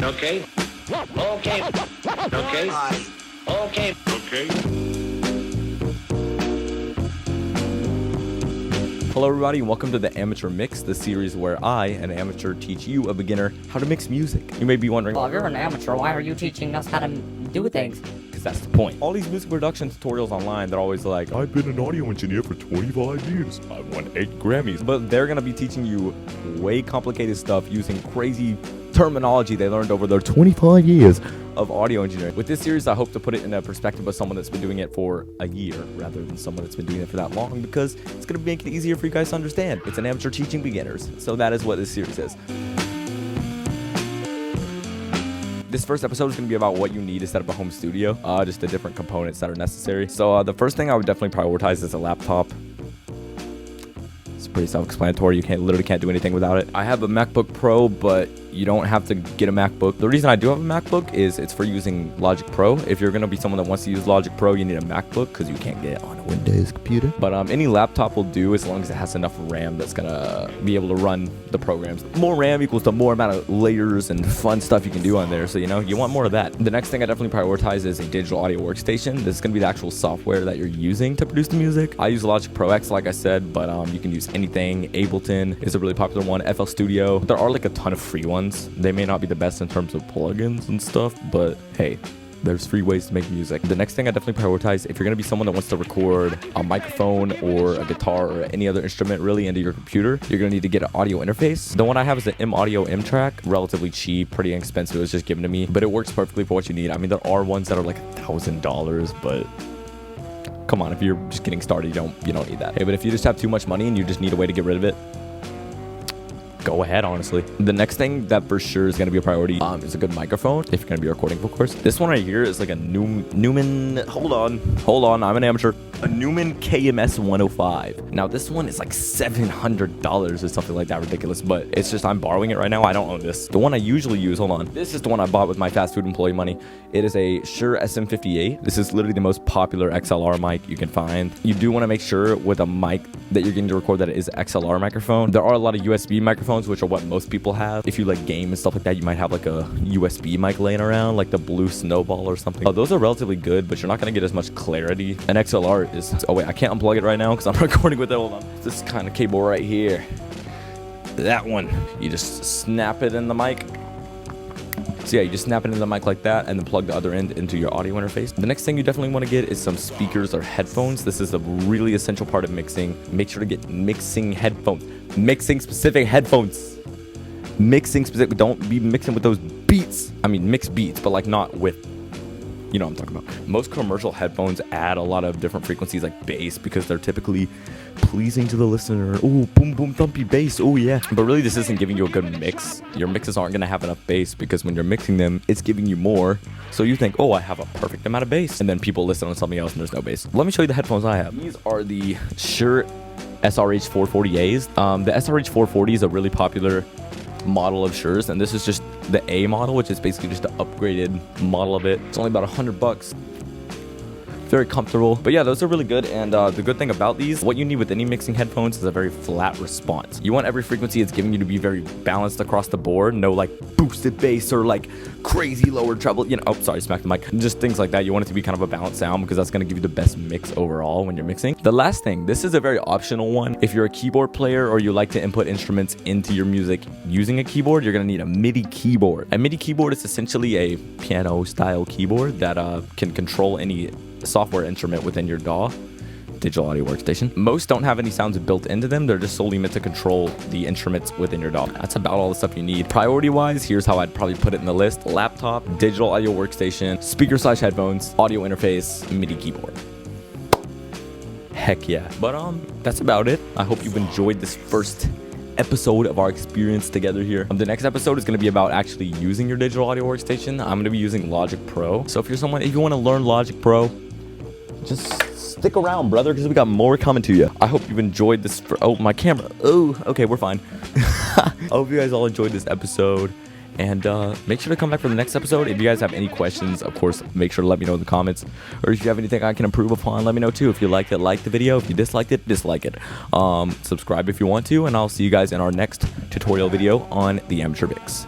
Okay. Okay. Okay. Okay. Okay. Hello everybody and welcome to the Amateur Mix, the series where I, an amateur, teach you, a beginner, how to mix music. You may be wondering, Well, if you're an amateur, why are you teaching us how to do things? because that's the point. All these music production tutorials online, they're always like, I've been an audio engineer for 25 years. I won 8 Grammys. But they're going to be teaching you way complicated stuff using crazy terminology they learned over their 25 years of audio engineering. With this series, I hope to put it in a perspective of someone that's been doing it for a year rather than someone that's been doing it for that long, because it's going to make it easier for you guys to understand. It's an amateur teaching beginners. So that is what this series is. This first episode is going to be about what you need to set up a home studio, just the different components that are necessary. So the first thing I would definitely prioritize is a laptop. It's pretty self-explanatory. You literally can't do anything without it. I have a MacBook Pro, but you don't have to get a MacBook. The reason I do have a MacBook is it's for using Logic Pro. If you're going to be someone that wants to use Logic Pro, you need a MacBook because you can't get it on a Windows computer. But any laptop will do as long as it has enough RAM that's going to be able to run the programs. More RAM equals the more amount of layers and fun stuff you can do on there. So, you want more of that. The next thing I definitely prioritize is a digital audio workstation. This is going to be the actual software that you're using to produce the music. I use Logic Pro X, like I said, but you can use anything. Ableton is a really popular one. FL Studio. There are like a ton of free ones. They may not be the best in terms of plugins and stuff, but hey, there's free ways to make music. The next thing I definitely prioritize, if you're going to be someone that wants to record a microphone or a guitar or any other instrument really into your computer, you're going to need to get an audio interface. The one I have is an M Audio M Track, relatively cheap, pretty inexpensive. It was just given to me, but it works perfectly for what you need. I mean, there are ones that are like $1,000, but come on, if you're just getting started, you don't need that. Hey, but if you just have too much money and you just need a way to get rid of it, go ahead, honestly. The next thing that for sure is going to be a priority is a good microphone if you're going to be recording, of course. This one right here is like a Neumann, hold on, I'm an amateur. A Neumann KMS 105. Now this one is like $700 or something like that, ridiculous, but it's just I'm borrowing it right now. I don't own this. The one I usually use, hold on. This is the one I bought with my fast food employee money. It is a Shure SM58. This is literally the most popular XLR mic you can find. You do want to make sure with a mic that you're getting to record that it is an XLR microphone. There are a lot of USB microphones, which are what most people have. If you like game and stuff like that, you might have like a USB mic laying around, like the Blue Snowball or something. Those are relatively good, but you're not going to get as much clarity. An XLR is, oh wait, I can't unplug it right now because I'm recording with it. Hold on. This kind of cable right here. That one. You just snap it in the mic. So yeah, you just snap it into the mic like that and then plug the other end into your audio interface. The next thing you definitely want to get is some speakers or headphones. This is a really essential part of mixing. Make sure to get mixing headphones. Mixing specific headphones. Mixing specific, don't be mixing with those beats. I mean, mix beats, but like not with, you know what I'm talking about. Most commercial headphones add a lot of different frequencies like bass because they're typically pleasing to the listener. Oh, boom, boom, thumpy bass. Oh, yeah. But really, this isn't giving you a good mix. Your mixes aren't going to have enough bass because when you're mixing them, it's giving you more. So you think, oh, I have a perfect amount of bass. And then people listen on something else and there's no bass. Let me show you the headphones I have. These are the Shure SRH 440As. The SRH 440 is a really popular model of Shure's, and this is just the A model, which is basically just the upgraded model of it. It's only about $100. Very comfortable, but yeah, those are really good. And the good thing about these, what you need with any mixing headphones is a very flat response. You want every frequency it's giving you to be very balanced across the board. No like boosted bass or like crazy lower treble, oh sorry, smack the mic, just things like that. You want it to be kind of a balanced sound because that's going to give you the best mix overall when you're mixing. The last thing, this is a very optional one. If you're a keyboard player or you like to input instruments into your music using a keyboard, you're going to need a MIDI keyboard. A MIDI keyboard is essentially a piano style keyboard that can control any software instrument within your DAW, digital audio workstation. Most don't have any sounds built into them. They're just solely meant to control the instruments within your DAW. That's about all the stuff you need. Priority wise, here's how I'd probably put it in the list: laptop, digital audio workstation, speaker/headphones, audio interface, MIDI keyboard. Heck yeah. But that's about it. I hope you've enjoyed this first episode of our experience together here. The next episode is going to be about actually using your digital audio workstation. I'm going to be using Logic Pro. So if you want to learn Logic Pro, just stick around, brother, because we got more coming to you. I hope you've enjoyed this. Oh, my camera. Oh, okay, we're fine. I hope you guys all enjoyed this episode. And make sure to come back for the next episode. If you guys have any questions, of course, make sure to let me know in the comments. Or if you have anything I can improve upon, let me know too. If you liked it, like the video. If you disliked it, dislike it. Subscribe if you want to. And I'll see you guys in our next tutorial video on the Amateur Mix.